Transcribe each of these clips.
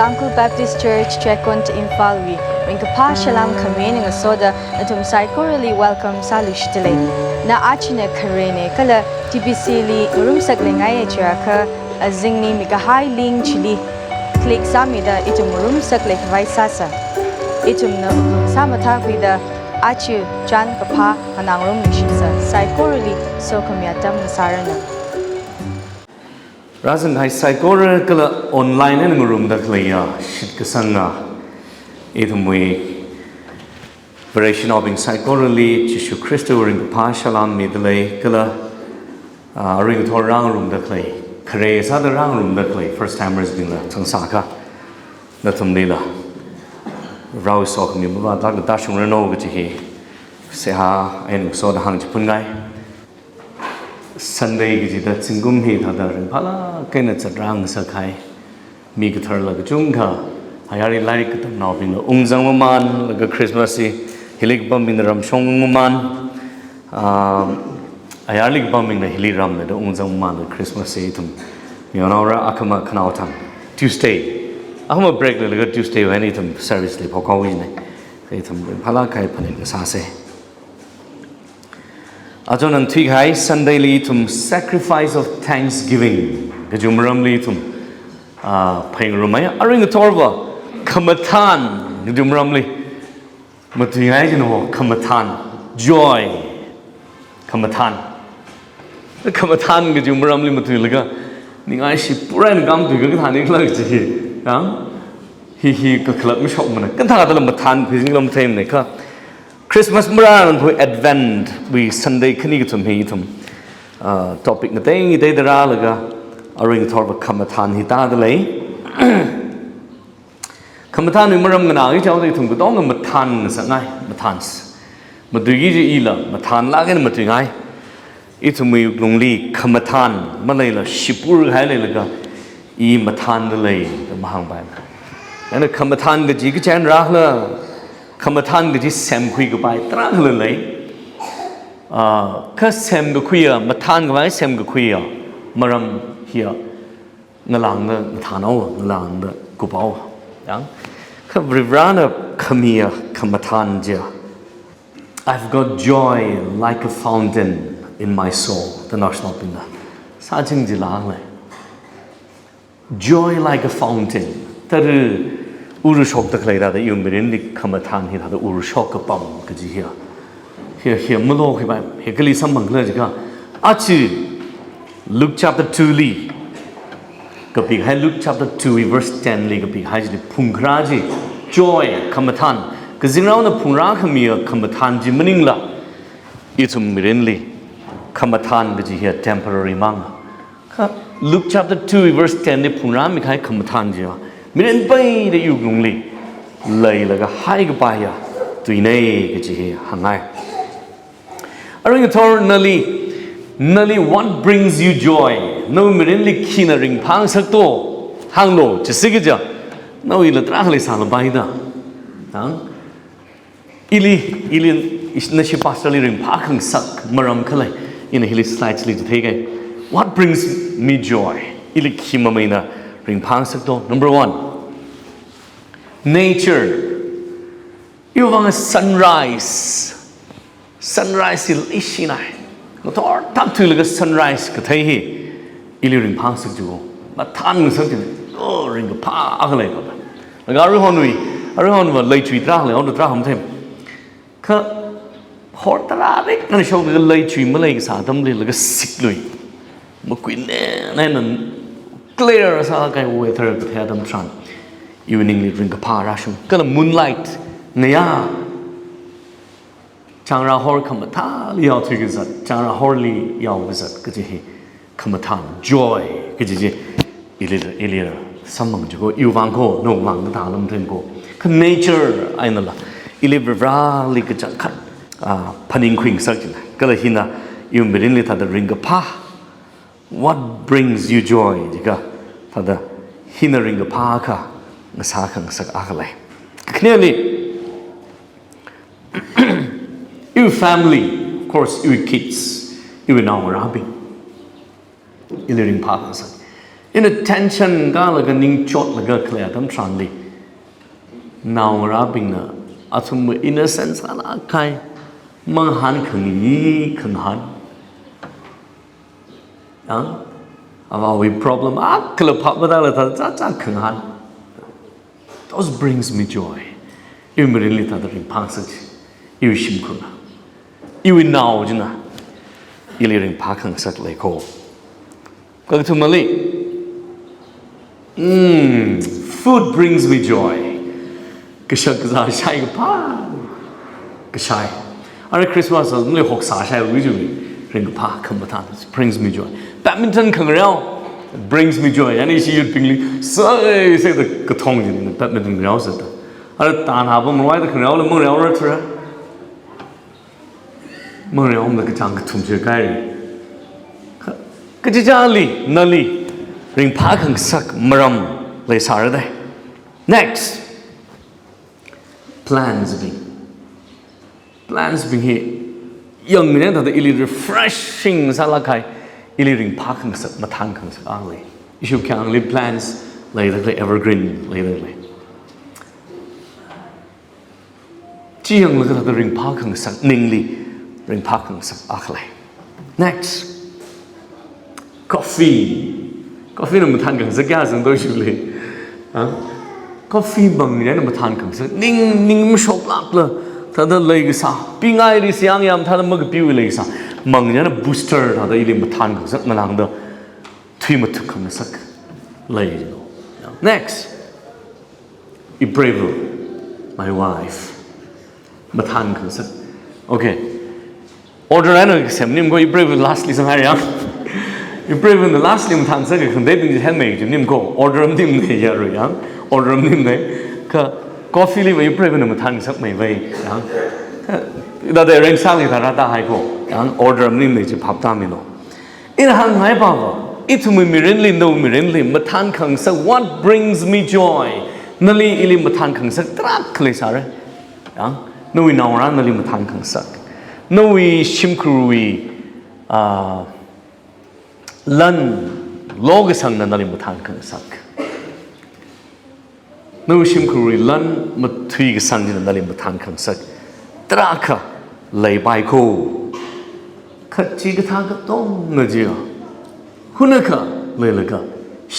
Tangkhul Baptist Church, Checkon to Imphal East. Ringkapa Shalam Kamen ng Soda na tumsaykorally welcome sa Lushtile. Na achine karene kala tibisili urumsak lengay chaka azingni mikahai ling chili. Klik samida itum urumsak lek vaisasa. Itum na samatak vida achu jan kapa anangrum nishisa. Psychorally so kamyatam nasarana. Razan hai psychora kala online en ngurum da klaya shit kasanga itumwe variation of in psychorally Jishu Christo ring pa shalam midlay kala ring thor rang room da klay kare sa da rang room da klay first timers bin la changsaka na tumnila raw sok mi ba da da shung reno ga ji se ha en so da hang chpun ngai Sunday ki jida tsingum hi thada ring phala kaina chatrang sakhai mi ka thar lag chungkha ayari lai ka tam naw bin ungjang man lag Christmas si hilik bam bin ram shong man ayari bam bin hili ram da ungjang man Christmas si tum yonora akama khnau tham Tuesday ahma break lag Tuesday when itum service le phokau wi ne kai tum phala kai phane ka sa se Ajonan Tighai Sunday litum sacrifice of thanksgiving. Gajumram litum paying Romaya. Aring torva kamatan. Gajumram li Matighai no kamatan. Joy. Kamatan. The kamatan gajumram li Matilaga. Ningai shi puran gam to Gagani clerk. He kaklak mishopman. Kantata matan, Pizingram tame neka. Christmas mran hu Advent we Sunday kanigatum hitum topic na teng ide daralaga aring thorba kamatan hitadale kamatan maram ngana gi chawde thum ko dong matan sangai matans madugi ji ila matan lagen matingai itumi lungli kamatan malaila shipur hailaga I matan dale mahang ba ana kamatan ga ji gi chan rahla Kamatan ga ji sem khui ga bai trang le lei ka sem ga khuya matan ga bai sem ga khuya maram hia ngalang na matano ngalang da ku pau yang ka rivrana khamia kamatan ja I've got joy like a fountain in my soul the national pinna sa jing ji lang le joy like a fountain tar Urushok the clay that you mirinli kamatan he had the Urushok bum kaji here mulo hekali some manglajiga achi Luke chapter 2 li kapi hai Luke chapter 2 verse 10 li kapi hai ji pungraji joy kamatan kazingraw na pungra khamia kamatan ji maningla itum mirinli kamatan kaji here temporary mang Luke chapter 2 verse 10 ni pungra mi khai kamatan ji Miren pai de yu lungli lay laga hai ga pa ya tuine ga ji hangai aring thor nali what brings you joy no miren li khina ring phang sak to hang lo chisi ga ja no ila tra khali sal bai da tang ili isna shi pastor li ring pha khang sak maram khalai in hili slides li the ga what brings me joy ili khima maina ring phang sak to number 1 nature you want a sunrise il ishina no tor tap tu laga sunrise ka thai hi ili ring phang sak ju ma than sak ji oh ring ka pha aglai ka laga ru hon wa lai chui tra le on tra ham them ka hor tra de kan show ga lai chui ma lai sa dam le laga sik lui ma queen ne nan clear sa kai weather ka thai dam tran evening li drink a parashum kala moonlight naya changra hor kamata li yaw thig zat changra hor li yaw zat ka ji kamatan joy ka ji ilira samang ju go yuwang ko no wang da lam them ko ka nature ainala ilibra li ka chan khat paning khwing sak jin kala hina yum berin li ta da ring a pa what brings you joy diga ta da hina ring a pa ka Nasakang sak akalay. Clearly, your family, of course, your kids, you know Rabbi. Iliring partners. in attention ga la ga ning chot la ga clear tam tran li now ra bing na athum innocence ala kai mang han khang yi khang han about we problem kala pap ba la ta cha khang han those brings me joy you really ta ring phang sa you shim khuna you now jina ili ring phang khang sak le ko ka tu mali food brings me joy kishak za shai pa kishai are Christmas le hok sa shai wi ju ring pa kham ba ta brings me joy badminton khang rao brings me joy and is you pingli say the katong in the badminton rao sa ta are ta na ba mo wai the khang rao le mo rao ra tra mo rao mo ka chang ka thum che kai ka ji ja li na li ring pa khang sak maram le sa ra dai next plans being here young men that the refreshing salakai ili ring pa khang sak ma thang khang sak ang le issue kyang li plans later the evergreen later le chi yang le the ring pa khang sak ning li ring pa khang sak ak le next coffee no ma thang khang sak ya sang do shu le coffee bang ne ma thang khang sak ning ma shop lak le ta da le ga sa pi ngai ri siang yam ta da ma ga pi le sa mang ne booster ta da ili ma thang khang sak ma lang da thui ma thuk khang sak le next Imphal my wife ma thang khang sak okay order ano sem nim go Imphal lastly sam hari Imphal the lastly ma thang sak khang dai ding hen mai nim go order nim ne ya ro yang order nim ne ka coffee li Imphal ma thang sak mai vai yang da de reng sang li ta ra ta hai ko yang order nim ne ji phap ta mi no in hang hai ba ba it me miren li no miren li ma thang khang sak what brings me joy nali ili ma thang khang sak tra khle sa re yang no we now ran nali ma thang khang sak no we shim krui lan log sang na nali ma thang khang sak no shim krui lan ma thui ga sang ni nali ma thang khang sak tra kha lei bai ko khat chi ga tha ga tong na ji hunaka le le ga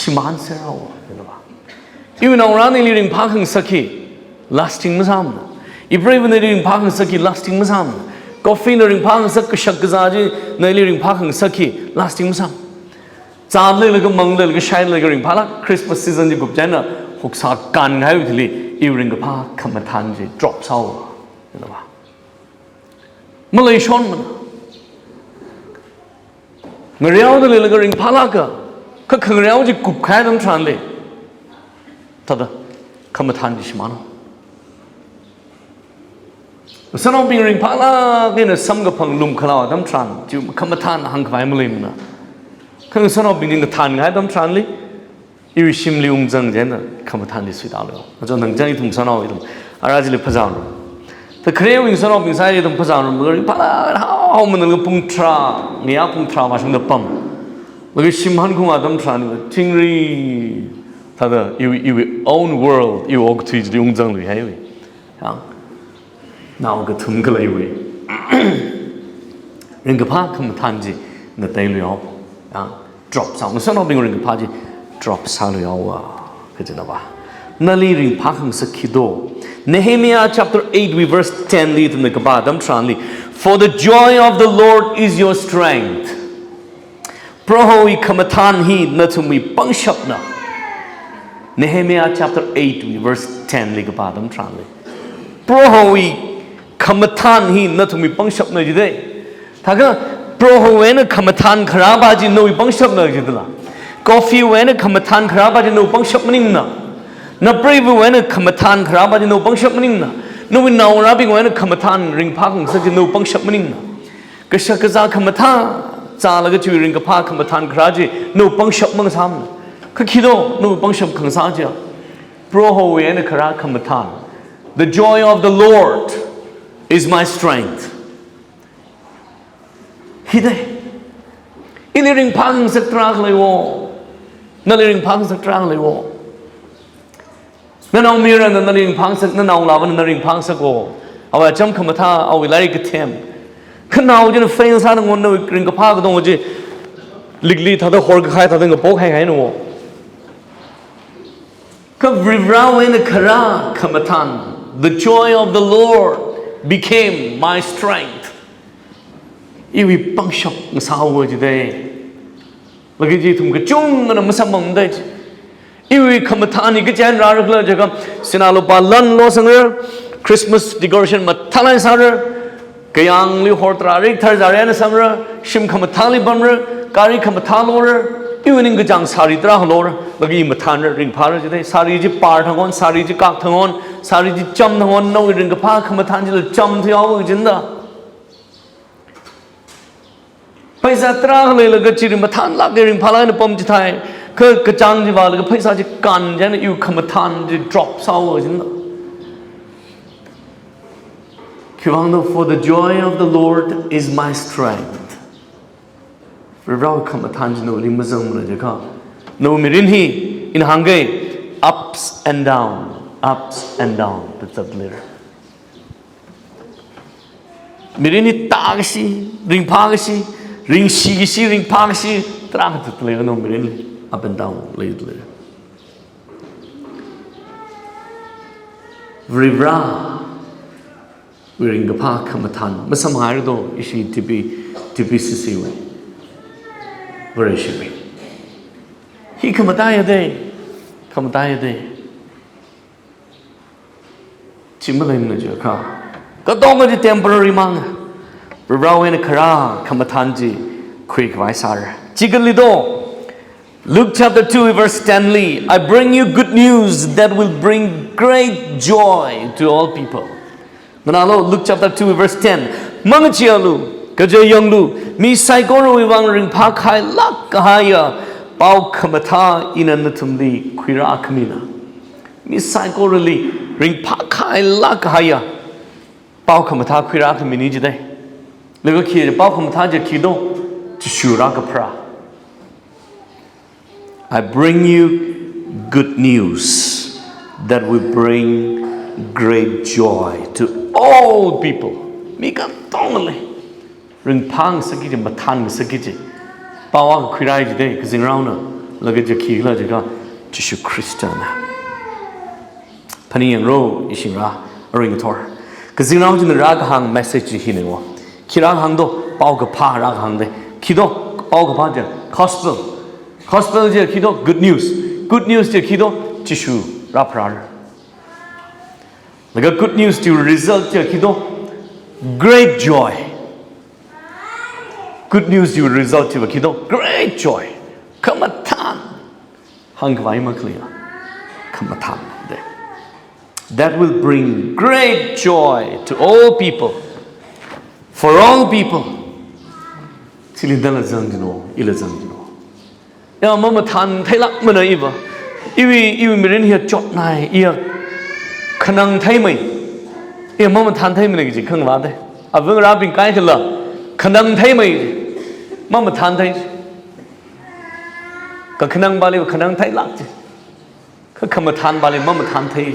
shiman se ra wa ne ba even now ran ni ring pa khang sakhi lasting masam Imphal ne ring pa khang sakhi lasting masam coffee ne ring pa khang sak shak ga ji ne ring pa khang sakhi lasting masam cha le le ga mang le ga shai le ga ring pa la Christmas season ji gup jana hok sa kan ngai wi thli i ring ga pa kham than ji drop sau ne ba malai shon man ngriao de le ga ring pa la ka ka khang riao ji gup khai dam tran le ta da kham than ji shmano sanau bing ring pa la ke na sam ga phang lum khala dam tran ju kham than hang khwai mlim na khang sanau bing ga than ngai dam tran le i shim li jang jen na kham than li sui da lo jo nang jang i thum sanau i thum ara ji le phajang the creo in sanau bing sai dam phajang mo ring pa la how man ga pung tra nia pung tra ma shang da pam lo shim han khung adam tran ting ri ta da you own world you og tu ji ung jang li hai wi yang now ga thum ga lai wi ring ga pa kham than ji na tai lo yang drop sound sanau bing ring ga pa ji drop sound lo wa ka ji na ba nali ring pa kham sakhido Nehemiah chapter 8 we verse 10 li tum ka ba dam tran li for the joy of the Lord is your strength prohoi khamathan hi na thumi pangshap na Nehemiah chapter 8 we verse 10 li ka ba dam tran li prohoi khamathan hi na thumi pangshap na ji de thaga prohoi na khamathan kharaba ji no pangshap na ji da coffee when khamathan kharaba ji no pangshap maning na na brave when khamathan kharaba ji no pangshap maning na no we now rabbing when khamathan ring pa khang sa ji no pangshap maning na ka sha ka za khamatha cha la ga chu ring ka pa khamathan kharaji no pangshap mang sam ka khido no pangshap khang sa ja pro ho when khara khamathan the joy of the Lord is my strength hide in ring pa khang sa tra lai wo นั่นเรื่องพังสักตรังเลยวะนั่นเอามีอะไรนั่นเรื่องพังสักนั่นเอาลาวันนั่นเรื่องพังสักโอเอาไว้จำคำท่าเอาไว้ไล่กระเทียมขณะเอาจนเฟนซาตั้งวันนู้นเรื่องกับพักก็ต้องว่าจีลิกลีท่าตัวหัวกระไข่ท่าตัวกับโป๊กให้หนูก็ริบราเวนคราคำท่าน the joy of the Lord became my strength อีวิปังช็อกมาสาวจีได้แล้วก็จีทุ่มกระจุงกันมาสมองได้อีวิคำท่านนี่ก็เจนราร์กเลยจะก็สินาโลปาลันโลสังเกตคริสต์มาสดีกอเรชันมาทลายสารก็ยังลิฮอร์ตราริกทาร์จารีนสัมระชิมคำท่านลิบัมระการิคำท่านโลระอีวันนี้ก็จังสารีตราโลระแล้วก็อีมาทานริงพาร์จะได้สารีจีปาร์ทั้งวันสารีจีกักทั้งวันสารีจีจำทั้งวันนู้ริงกับพาคำท่านจะจำที่เอาจินดาไปสัตราเลยแล้วก็จีริงมาทานลักเรื่องพาลายในปมจิตไทยคือกระจังจีบาแล้วก็ไปสัตจีกันยันอยู่คำท่านจะ drop เศร้าจินดาคือว่า for the joy of the Lord is my strength เราคำท่านจะโน้ลิมซังเลยจ้ะครับโน้มิรินฮีอินฮังเก ups and down เป็นสับเลยมิรินฮีตากสิริงพากสิริงชีกิสิริงพากสิตรังจุดเลยโน้มิริน up and down เลยริบราวิริงกับพาคำท่านไม่สมัยเราอิชิทีบีสิสิวบริสุทธิ์ฮีคำตายได้ชิมอะไรนั่นจ้ะค่ะก็ต้องก็จะ temporary มั้งเราเองคราคำท่านจีคุยกับไอ้สารจิกลิโด Luke chapter 2 verse 10 I bring you good news that will bring great joy to all people นั่นแล้ว Luke chapter 2 verse 10มังเชียลูก็จะยังลูมีไซโกโรวิวังริงพาคายลักกะฮายาเป่าคำท่าอินันนทุมลีคุยรักมีนะมีไซโกโรลีริงพาคายลักกะฮายาเป่าคำท่าคุยรักมีนี้จะได้แล้วก็คิดเป่าคำท่าจะคิดโดจะชูรักกับพระ I bring you good news that will bring great joy to all people มีกันต้องเลยเรื่องพังสักกี่จะมาทันสักกี่จะป่าวคุยได้จะได้ก็สิ่งเราเนอะแล้วก็จะคิดแล้วจะก็จะชูคริสต์นะพันนี้ยังรู้อีสิ่งละเรื่องทอร์ก็สิ่งเราจะรักหัง message ที่นี่วะคิดรักหังดูป่าวกับพารักหังเดคิดดูป่าวกับพาจะ gospel จะคิดดู good news จะคิดดูจะชูรับพระแล้วก็ good news จะ result จะคิดดู great joy Good news you result to a kiddo. Great joy. Kamatan. Hangvai makliya. Kamatan. That will bring great joy to all people. For all people. Silindala zangino. Ila zangino. Ya mama tan thailak mana iba. Iwi mirin hiya chot nai. Iya kanang thai mai. Iya mama tan thai mana giji khang ba de. Avung rabin kai khla. Kanang thai mai. มั่งมาทานไทยก็ขนังบาลีก็ขนังไทยหลักจีก็ขมาทานบาลีมั่งมาทานไทย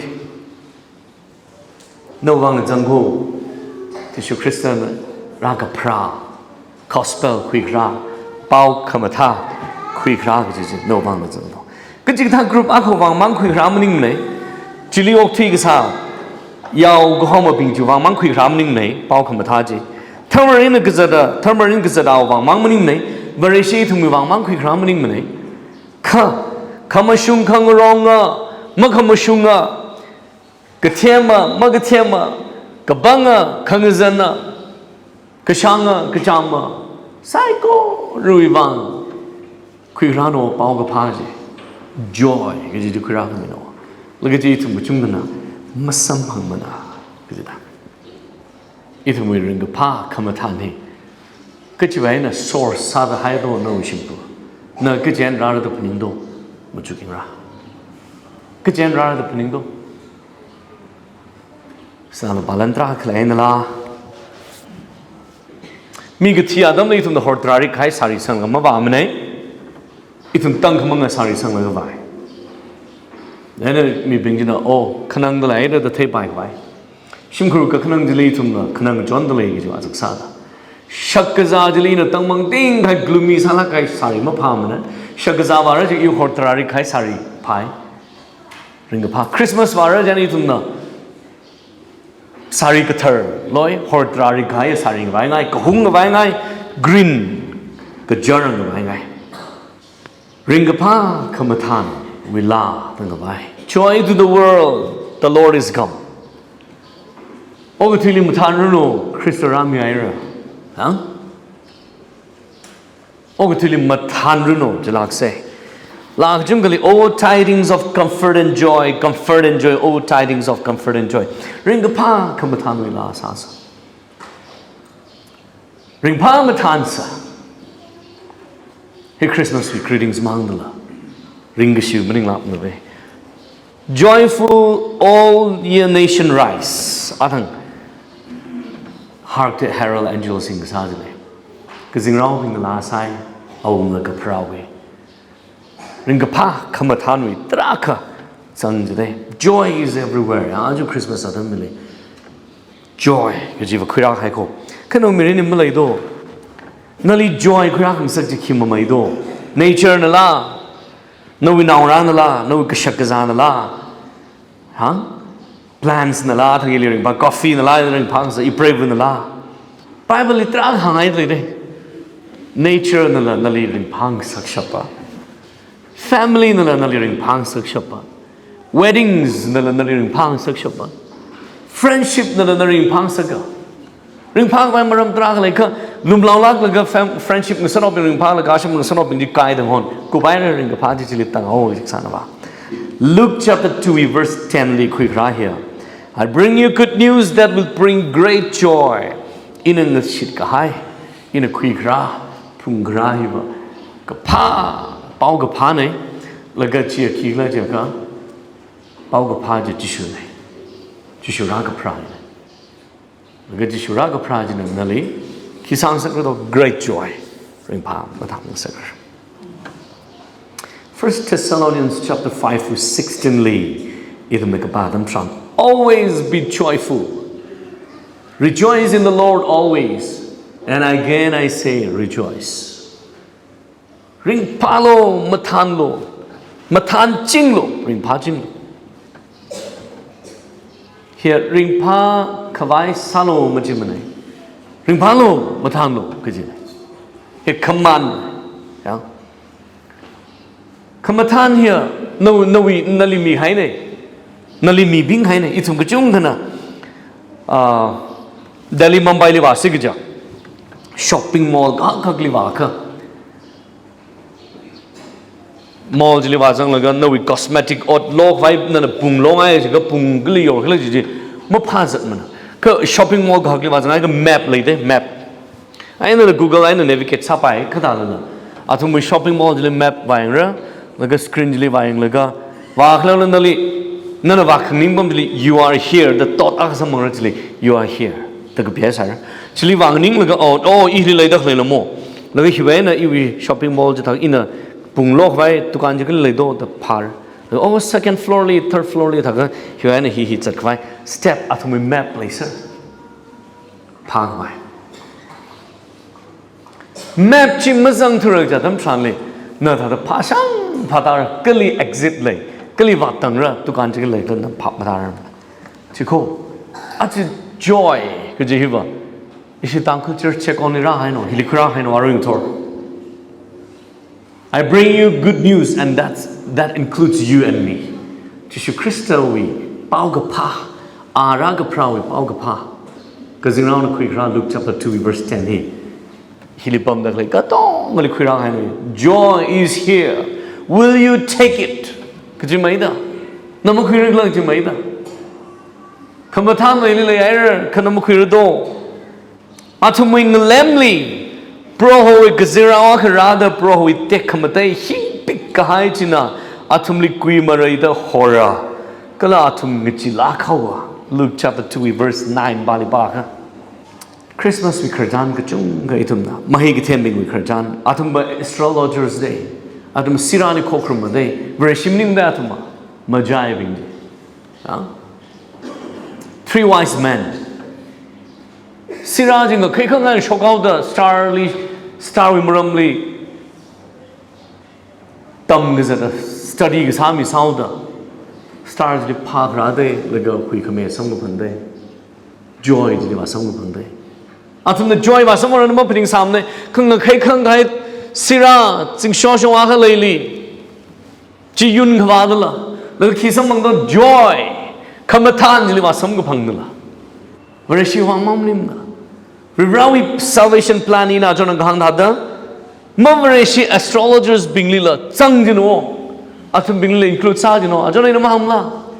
โนวังจังกูที่ชูคริสต์นั้นรักกับพระคอสเปลคุยคราเป้าขมาท่าคุยคราก็จีโนวังจังกูก็จริงทางกลุ่มอาขวังมั่งคุยครามันนิ่งเลยจิลิโอที่ก็สาวยาวก็ห้องมาบิงจูวังมั่งคุยครามันนิ่งเลยเป้าขมาท่าจีTamarin gazada wang mang maning nei varishi thumi wang mang khui khram maning nei khamashung khang ronga makhamashunga kathema magathema kabanga khangzana kashanga kachama saiko ruiwang khui rano pau ga phaji joy gaji du khra khami no lagaji thum chungna masam hangmana gajidaอีทำไมเรื่องกับผ้าคำทานนี่ก็จะไว้น่ะ source ซาดให้ตัวนู้นชิมตัวน่ะก็จะร้านเราตัวพนิงตัวมันจุกินร้าก็จะร้านเราตัวพนิงตัวสารบาลันตราคล้ายนั่นละมีกที่อาดัมเลยทุ่มตัวฮอร์ตราริกให้สาริสังกับมาบ้ามันไหน Itum Tangkhul sari sang la vai. Then me bring oh kanang the later the tape by vai. Shimkuru ka kanang delay tum la kanang John delay gi wa sada. Shakaza delay na tangmang ding kai gloomy sala kai sari ma phamana. Shakaza wara ji you hortrari kai sari pai. Ring pa Christmas wara jani tum na. Sari kathar loy hortrari kai sari vai ngai kahung vai ngai green ka jarang vai ngai. Ringapa kamatan wila tangavai. Joy to the world, the Lord is come. Ogatili matanuno Christorami ira. Huh? Ogatili matanuno jalak say. Lag jungali oh tidings of comfort and joy, oh tidings of comfort and joy. Ringapa kamatan wila sasa. Ringpa matansa. Hey Christmas week greetings Mangala. Ringashu Mring Lap Nave. Joyful all ye nation rise. Atang hark to herald angels sing Sajale. Kazing round the last side, Aum like a prawe. Ringapa Kamatanwi, Draka Sanjade. Joy is everywhere. Aju Christmas Adamili. Joy, Kajiva Kira Haiko. Kano Mirin Malaido. Nali joy krakam sakti khima maido nature nala no winaura nala no kashakaza nala plants nala thangili ring ba coffee nala ring phangsa iprev nala Bible litra hangai de nature nala nali ring phang sakshapa family nala nali ring phang sakshapa weddings nala nali ring phang sakshapa friendship nala nali ring phang sakka Ring Pang by Maram Drag like Lumlak like a friendship in the son of Ring Pang, like Asham in the son of the Kai the Hon. Go by ring a party to Litang. Oh, Sanava. Luke chapter 2, verse 10, li quick right here. I bring you good news that will bring great joy. In a shit kahai, in a quick ra, pungrahiva. Kapa, Paugapane, Lagachi Kila Jaka, Paugapaja Jishune. Jishuraga pride. Gajishuraga Prajana Nali, Kisang Sakrat of great joy. Ring Palm, Matam Sakar. 1 Thessalonians chapter 5 verse 16 Lee, Idamikapadam Tram. Always be joyful. Rejoice in the Lord always. And again I say rejoice. Ring Palo Matanlo, Matan Chinglo, Ring Pajinglo. Here, Ringpa Kawai Salo Majimane. Ringpalo Matano Kajine. Here, Kaman. Yeah. Kamatan here, no, Nali mi Haine. Nali mi Bing Haine. It's Mujungana. Delhi Mumbai Liva Sigja. Shopping mall, Kaklivaka. Mall jili wazang laga no we cosmetic odd log vibe na pung long ay jiga pung gli or kala jiji mo phazat mana ka shopping mall ga gli wazang ay map leide map ay na Google ay na navigate sa pai kada la atum we shopping mall jili map buying ra laga screen jili buying laga wa khla na li na wa khning bam jili you are here the thought ag sam ra jili you are here ta ka bia sa jili wang ning laga oh I li leida khla mo laga hiwe na I shopping mall jita ina Pung lok vai tukan jikil ledo the par. Oh, second floor li, third floor li thaga. Hiwa he hits at vai step at my map laser. Pang vai. Map chi mazang thurag jatam tranli. Na thada pasang padar kali exit lay. Kali watang ra tukan jikil ledo na pap madar. Chiko. Achi joy kujihiva. Ishi Tangkhul church Checkon ira haino hilikura haino aring tor. I bring you good news, and that includes you and me. Tishu Christo we paugapa araga prawi paugapa. Because around a quick round Luke chapter 2 verse 10 he hilipam da like gatong malikura haino joy is here. Will you take it? Kajimaida. Namukirig lang jimaida. Kamatan lili layer kanamukirig do. Atuming lemli. Prohoi gazira akarada prohoi tekamatai hi pikkahai china atumli kui maraida hora kala atum michi lakawa Luke chapter 2 verse 9 bali baka Christmas we karjan ka chung ga itumna mahi ki thembing we karjan atum ba astrologers day atum sirani kokrum de vereshimnim da atuma majai bingdi. Three wise men. Sirajing a kekangan shokau da starry muramli tam gizada study gisami sauda stars di pagrade lega kui kame samgupande joy di wa samgupande atum the joy wa samor no pring samne khang khang gai sira jing shong shong wa leili ji yun khwa la lega khisam mang do joy kamatan di wa samgupang la vereshi wa mamnim na Rawi salvation plan in Ajon Gang Hada Mavareshi astrologers Binglila Zangjino Atum Binglila include Sajino Ajon in Mahamla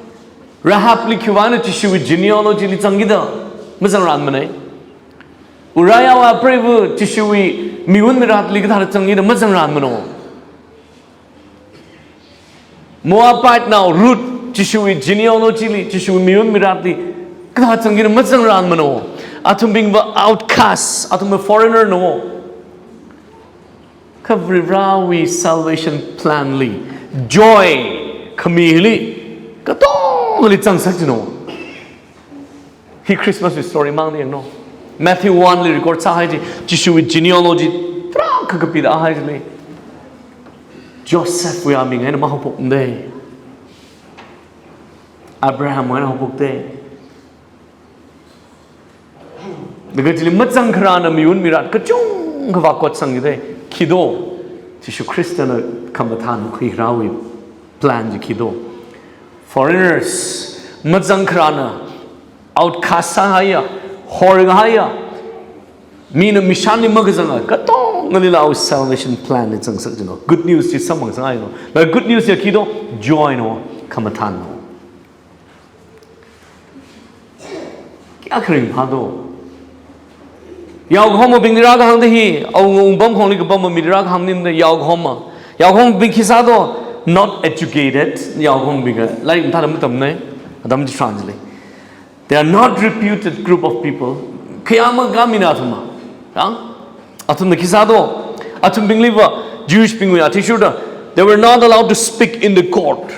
Rahapli Kivana tissue with genealogy Zangida Mizan Ranmane Uraya Prevu tissue Miun Mirat Ligata Zangida Mizan Ranmano Moabite now root tissue with genealogy tissue Miun Mirati Katzangida Mizan Ranmano Atum being the outcast, atum a foreigner no. Kavrivawi salvation plan li joy kamili katong li chang sak no. He Christmas story mang di no. Matthew 1 li record sa hai ji Jishu with genealogy tra kakapi da hai ji Joseph we aming ai na mahopok nde Abraham we na hopok de Because you must krana miun mirat kachung kawakot sangide kido tishu Christian kamatan kuirawi plan ji kido foreigners madzang krana outcast haya horga haya mina mishani magazanga katong ngalila our salvation plan it's ang good news is samang sang ayo but good news ya kido joy no kamatan no kya karing phado Yaug Homo Bingiraga Handahi, Ong Bum Holi Bum Midiraga Hamnim the Yaug Homa. Yaug Hom Binkisado, not educated, Yaug Hom Biga, like Tadamutamne, Adam translate. They are not reputed group of people. Kayama Gaminatuma. Atum the Kisado, Atum Bingliva, Jewish Pingui Atishuda, they were not allowed to speak in the court.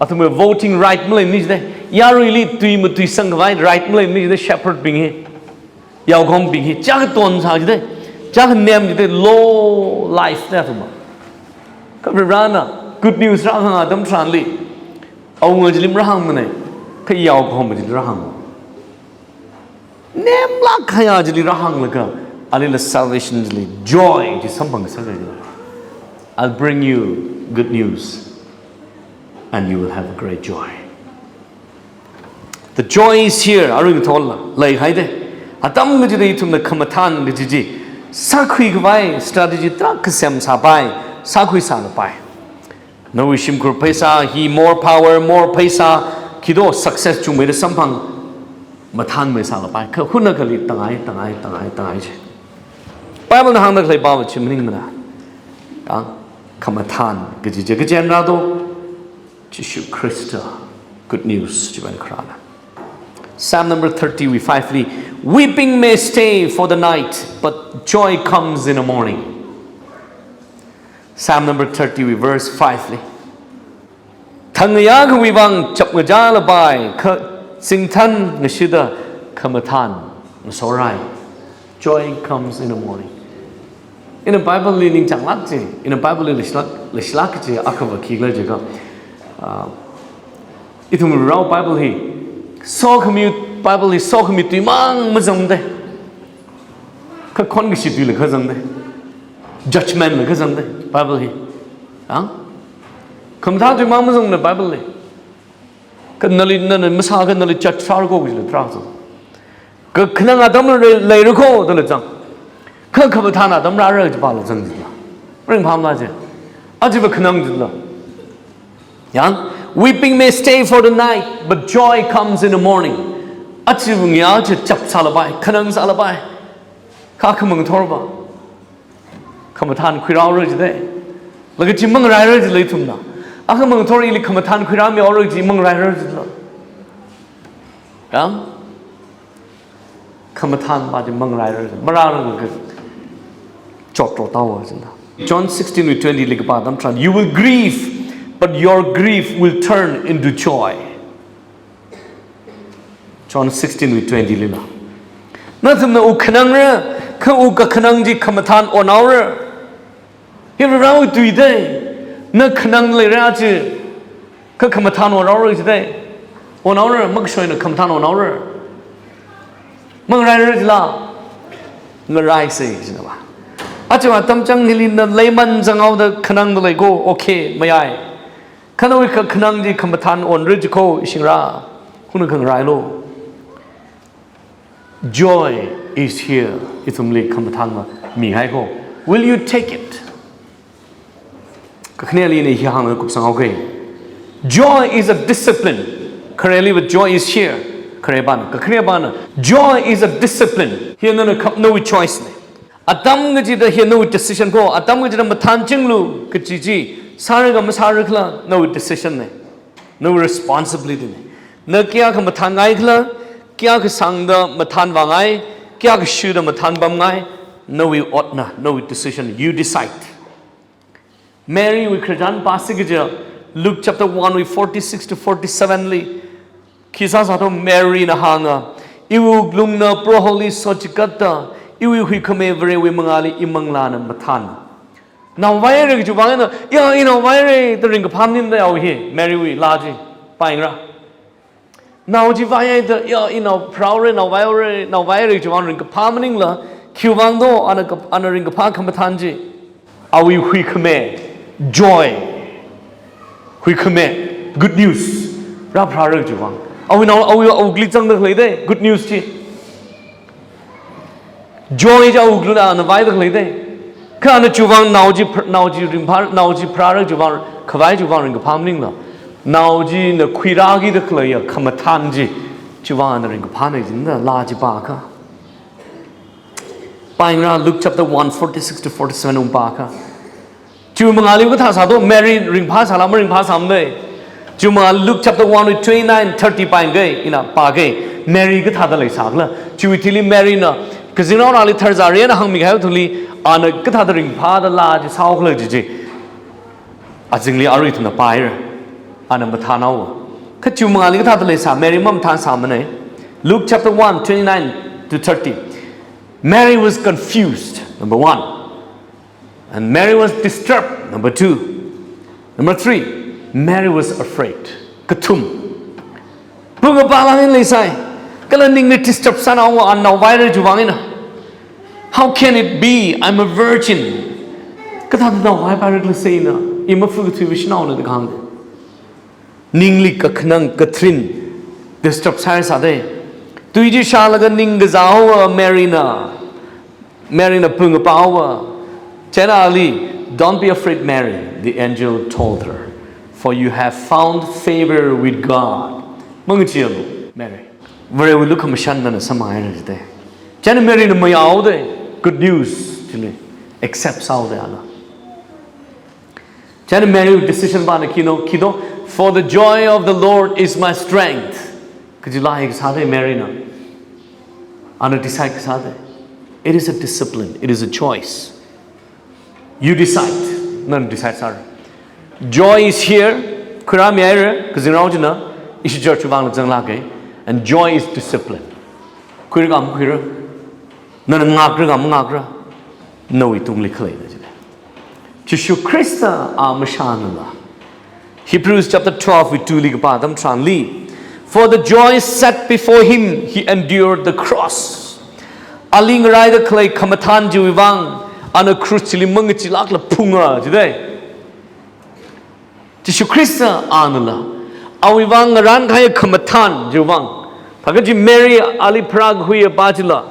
Atum were voting right Malay Nijde, Yarili Tuimutu Sangavai, right Malay Nijde shepherd Bingi. Yaug Hom Bingi, Jagaton Sajde, Jaganem the low life that one. Kavirana, good news Rahang Adam Tranli. Ongajlim Rahamane, Kayaug Hom Rahang. Nem la Kayajli Rahang Laka, Alila salvation joy, I'll bring you good news and you will have great joy. The joy is here, Arung Tola, like Haide. Atam gajide itum the kamatan gajiji sakhui gvai strategy trak sem sabai sakhui salapai no wishim kur paisa he more power more paisa kido success chung mere sampang mathan me salapai ka khuna kali tangai je Bible na hang na klai bawa chimning mana kamatan gajije gajenra do Jishu Krista good news jiban krana Psalm number 30 we fifthly weeping may stay for the night but joy comes in the morning. Psalm number 30 we verse 5thly Thangayag wibang chapngajala bai ka singtan ngashida kamatan ngasorai joy comes in the morning. In the Bible leaning changlakje in the Bible lishlakje akava kigla jaga itum raw Bible hi so commute Bible is so commute mang mazamde ka kon gi shidu le khazamde judgment le khazamde Bible hi kamtha de mang mazamde Bible le ka nali nan masa ka nali judge sar ko gi le trazo ka khnang adam le ru ko de le jang ka khamtha na adam ra ra ji ba lo jang ji la ring pham la je aji ba khnang ji la yang weeping may stay for the night, but joy comes in the morning. Achivungya je chap salabai, kanang salabai. Kakamang torba. Kamatan kwirao rojde. Lagachi mang rai roj leitumna. Akamang tori li kamatan kwirami oroji mang rai roj. Yang kamatan ba je mang rai roj. Marang ke chotro tawa jinda. John 16:20 ligpadam tran. You will grieve, but your grief will turn into joy. John 16:20 lila. Nathum na ukhanang ra, ka ukakhanang ji khamathan onaur. Here around today, na khanang le ra ji, ka khamathan onaur today. Onaur mag shoy na khamathan onaur. Mang rai ra la. Ngarai say jinawa. Acha tam chang nilin na layman jangau da khanang da go okay mayai. Khanawi ka khanang ji khamathan on ri ko singra. Khunu khang rai lo. Joy is here. Itumli khamathan ma mi hai ko. Will you take it? Kakhneli ni hi hang kup sang okay. Joy is a discipline. Currently with joy is here. Joy is a discipline. Here no choice. Atam gajida here no decision ko. Atam gajida mathan chinglu kachiji. Saraga masarikla no decision. No responsibility. Na kya ka mathan ngai kla, kya ka sangda mathan wangai, kya ka shuda mathan bam ngai. No we ought na. No decision. You decide. Mary we Krijan passage Luke chapter 1 we 46 to 47 li. Kisa sato Mary na hanga. Iwu glung na pro holy sochikata. Iwu hui kame vre we mangali imang lana matana. Now why are you jubangan na? Ya why are the ring panin da he Mary we laji paingra. Now ji why the proud now why are you juban ring pamaning la kyubang do ana ring pa kamatanji. Awi hui kame joy. Hui kame good news. Ra prayer juban. Awi ugly chang dak leide good news chi joy ja uglu na na vai dak leide ka na chuwang nauji rimphar nauji prarak chuwang khawai chuwang ring phamning la nauji na khuiragi dak leya khamathan ji chuwang na ring phanai jin na la ji ba ka paingra Luke chapter 1 46 to 47 ba ka chu mangali ko tha sa do Mary ring pha sala ma ring pha samne Juma Luke chapter 1 with 29 30 paingai ina page Mary ka thada lai sagla chuitili Mary na kazino ali tharzari na hang mi ga thuli ana ka thada ring pha da la ji saukla ji ajingli ari thuna pair ana mathanaw ka chuma ali ka thada lai sa Mary mam than samane Luke chapter 1 29 to 30 Mary was confused number 1 and Mary was disturbed number 2 number 3 Mary was afraid. Katum. Bunga balangin lisai. Kala ning ni disturb sana wa an now viral juwangina. How can it be? I'm a virgin. Kata now why viral lisai na. Ima fu tu vishnaw na dikang. Ning li kaknang katrin disturb sai sade. Tuiji shalaga ning gazawa Marina. Marina bunga bawa. Chena Ali, don't be afraid, Mary. The angel told her. For you have found favor with God. Mangchielo, Mary. Where we look at Mashanda na samaya today. Jana Mary na mayaw de. Good news to me. Accept sao de ala. Jana Mary decision ba na kido. For the joy of the Lord is my strength. Could you lie exade Mary na? Ana decide exade. It is a discipline. It is a choice. You decide. None decide sorry. Joy is here, and joy is discipline. No, it only Hebrews chapter 12 with 2 For the joy set before him, he endured the cross. Aling rider clay kamatan jiwang on a cruise chilak la punga today. Jishu Krista anula. Awivang ran kaya kamatan jiwang. Pagaji Mary Ali Prague huya bajila.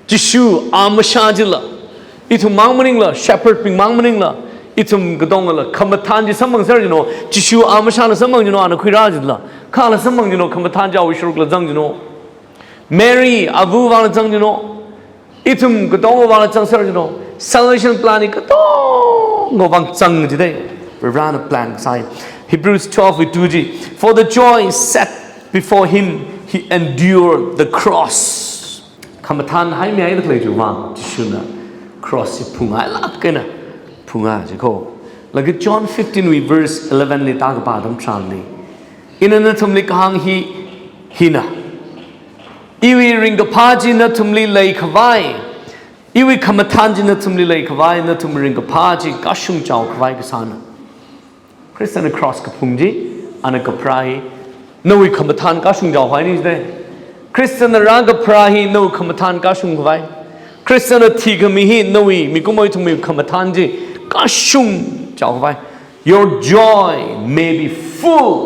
Jishu amashajila. Itu mangmaningla shepherd ping mangmaningla. Itum gadongala kamatan ji samang sir Jishu amashana samang ana khirajila. Kala samang kamatan ja wishurukla zang Mary avu wala zang Itum gadong wala zang sir salvation plan gadong ngobang zang today. We ran a plan side. Hebrews 12 with 2G. For the joy set before him, he endured the cross. Kamatan hai me ai klei ju wang shuna cross pungai lat kena phunga je ko like John 15 we verse 11 le ta ka pa dam tran le inana thumli kahang hi na iwi ring ka pa ji na thumli lai khwai iwi khamathan ji na thumli lai khwai na thum ring ka pa ji ka shung chau khwai ka sana Christian cross ka phungji ana ka prai no we khamathan ka shung chau khwai ni de Christian rang ka prai no khamathan ka shung khwai Christian thi ka mi hi no we mi ko moi thum mi khamathan ji ka shung chau khwai your joy may be full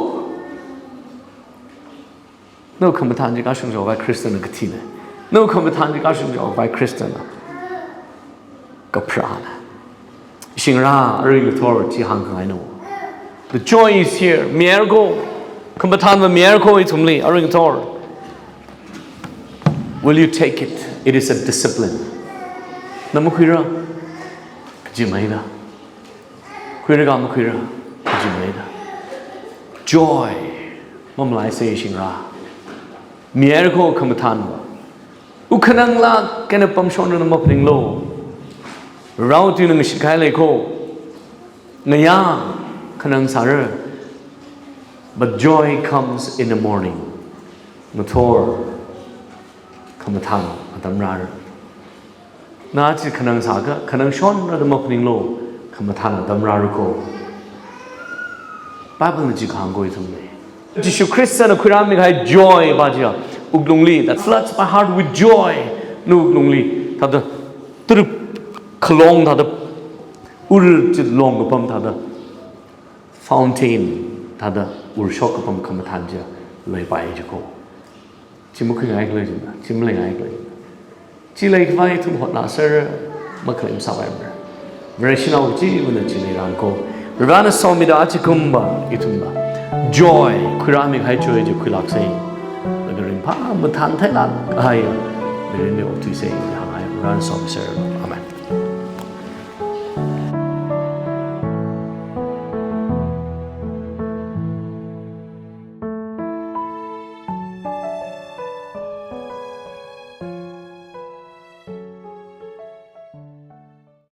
no khamathan ji ka shung chau khwai Christian ka thi ne no khamathan ji ka shung chau khwai Christian ka prana sing ra ri lu thor chi hang kai no the joy is here miracle khamathan ma miracle I thumli ri thor will you take it it is a discipline namu khira ji mai da khira ga ma khira ji mai da joy mom lai say sing ra miracle khamathan u khanang la kana pam shon na ma pring lo rau tu nang shikai le ko ngaya khanang sar but joy comes in the morning motor khamathan adam ra na chi khanang sa ga khanang shon na ma pring lo khamathan adam ra ko bible ji khang go thum le Jesus Christian akuram mi khai joy ba ji uglungli that floods my heart with joy no uglungli ta da trup Klong thada ur chit long ka pam thada fountain thada ur shok ka pam kham than ja lai pai je ko chim khu ngai klai jin chim lai ngai klai chi lai vai thum hot na sir ma khaim sa bai mer version of ji un chi ni ran ko rana so mi da chi kum ba itum ba joy khurami khai joy je khulak sai la ring pa ma than thai la ai me ne o tu sai ha ai ran so sir